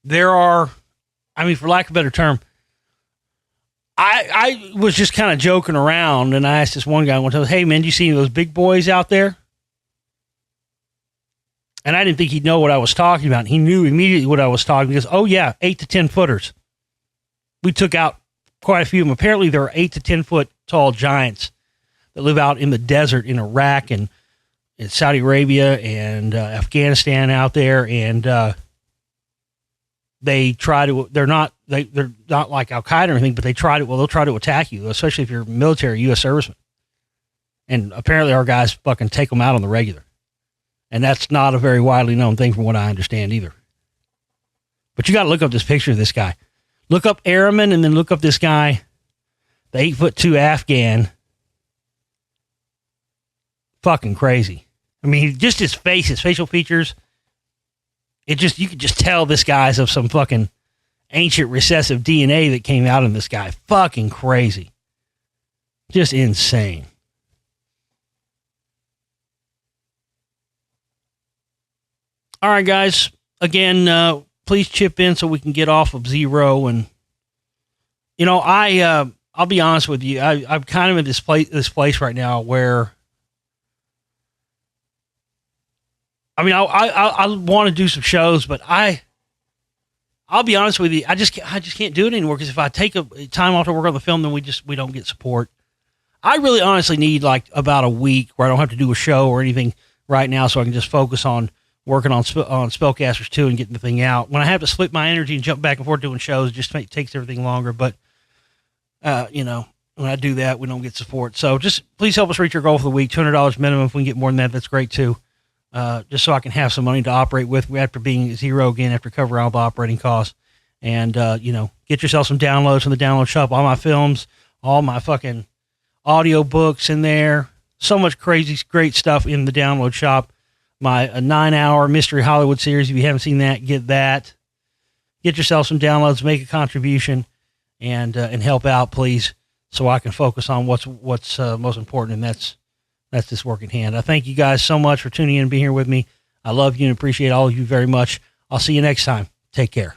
there are, for lack of a better term, I was just kind of joking around, and I asked this one guy one time, hey man, do you see those big boys out there? And I didn't think he'd know what I was talking about. He knew immediately what I was talking about. He goes, oh yeah, 8 to 10 footers. We took out quite a few of them. Apparently there are 8 to 10 foot tall giants that live out in the desert in Iraq and in Saudi Arabia and Afghanistan out there. And they're not like Al-Qaeda or anything, but they'll try to attack you, especially if you're military U.S. serviceman. And apparently our guys fucking take them out on the regular. And that's not a very widely known thing from what I understand either. But you got to look up this picture of this guy. Look up Ahriman and then look up this guy, the 8'2" Afghan. Fucking crazy. Just his face, his facial features. You could just tell this guy's of some fucking ancient recessive DNA that came out in this guy. Fucking crazy. Just insane. All right, guys. Again, please chip in so we can get off of zero. And, I'll I'll be honest with you. I'm kind of in this place right now where, I mean, I want to do some shows, but I'll be honest with you. I just can't do it anymore, because if I take a time off to work on the film, then we don't get support. I really honestly need like about a week where I don't have to do a show or anything right now, so I can just focus on working on Spellcasters 2 and getting the thing out. When I have to split my energy and jump back and forth doing shows, it just takes everything longer. But, when I do that, we don't get support. So just please help us reach our goal for the week, $200 minimum. If we can get more than that, that's great too. Just so I can have some money to operate with after being zero again, after covering all the operating costs. And, get yourself some downloads from the download shop. All my films, all my fucking audio books in there. So much crazy, great stuff in the download shop. My 9-hour Mystery Hollywood series. If you haven't seen that, get that. Get yourself some downloads, make a contribution, and help out, please, so I can focus on what's most important, and that's this work in hand. I thank you guys so much for tuning in and being here with me. I love you and appreciate all of you very much. I'll see you next time. Take care.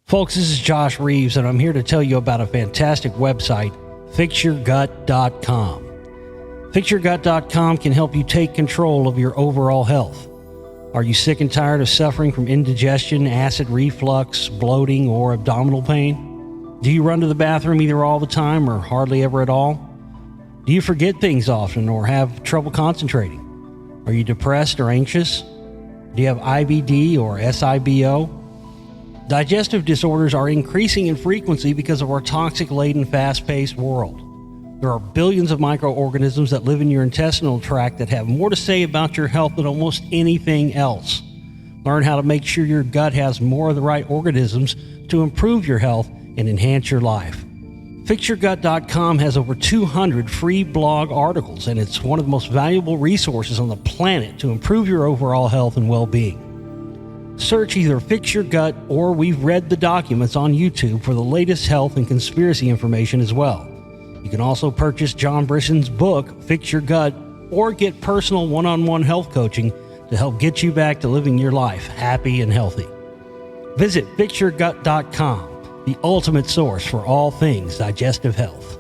Folks, this is Josh Reeves, and I'm here to tell you about a fantastic website, FixYourGut.com. FixYourGut.com can help you take control of your overall health. Are you sick and tired of suffering from indigestion, acid reflux, bloating, or abdominal pain? Do you run to the bathroom either all the time or hardly ever at all? Do you forget things often or have trouble concentrating? Are you depressed or anxious? Do you have IBD or SIBO? Digestive disorders are increasing in frequency because of our toxic-laden, fast-paced world. There are billions of microorganisms that live in your intestinal tract that have more to say about your health than almost anything else. Learn how to make sure your gut has more of the right organisms to improve your health and enhance your life. FixYourGut.com has over 200 free blog articles, and it's one of the most valuable resources on the planet to improve your overall health and well-being. Search either Fix Your Gut or We've Read the Documents on YouTube for the latest health and conspiracy information as well. You can also purchase John Brisson's book, Fix Your Gut, or get personal one-on-one health coaching to help get you back to living your life happy and healthy. Visit FixYourGut.com, the ultimate source for all things digestive health.